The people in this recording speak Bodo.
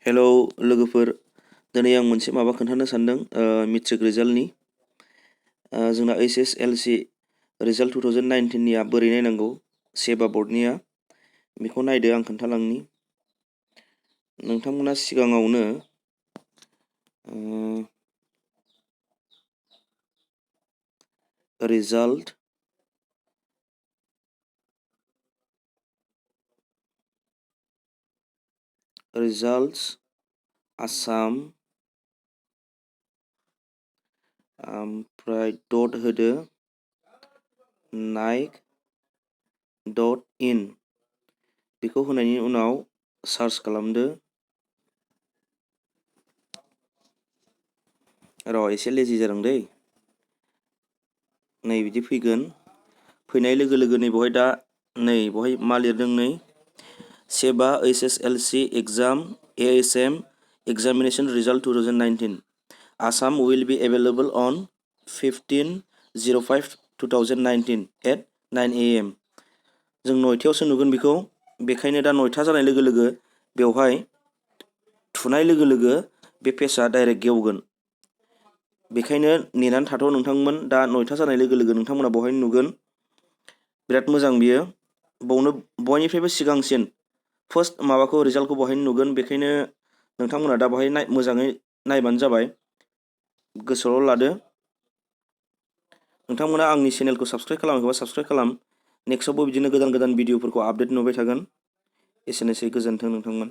हेलौ लोगोफोर, दिनै आं मोनसे माबा खोन्थानो सानदों मेट्रिक रिजाल्टनि। जोंना HSLC रिजाल्ट 2019निया बोरै नायनांगौ सेबा बर्डनिया, बेखौ नायदो आं खोन्थालांनि। नोंथांमोना सिगाङावनो रिजाल्ट रिजाल्टस आसाम ओमफ्राय डट होदो naik.in बेखौ होनायनि उनाव सार्च खालामदो। र' एसे लेजि जादों दै। नै बिदि फैगोन। फैनाय लोगो लोगो नै बेवहाय दा नै बेवहाय मा लिरदों नै सेबा HSLC exam ASM examination result 2019 Assam will be available on 15/05/2019 at 9 AM। जों 9थायावसो नुगोन बेखौ, बेखायनो दा 9था जानाय लोगो लोगो बेवहाय थुनाय लोगो लोगो बे पेजआ डाइरेक्ट गेवगोन। बेखायनो नेनानै थाथ' नोंथांमोन, दा 9था जानाय लोगो लोगो नोंथांमोना बेवहाय नुगोन। बिराद मोजां बियो, बावनो बयनिफ्रायबो सिगांसिन फार्स्ट माबाखौ रिजाल्टखौ बहायनो नुगोन। बेखायनो नोंथांमोना दा बहाय मोजाङै नायबानो जाबाय, गोसोआव लादो। नोंथांमोना आंनि चेनेलखौ साबस्क्राइब खालामाखैबा साबस्क्राइब खालाम। नेक्स्टआवबो बिदिनो गोदान गोदान भिडिअफोरखौ आपडेट नुबाय थागोन। एसेनोसै, गोजोन्थों नोंथांमोन।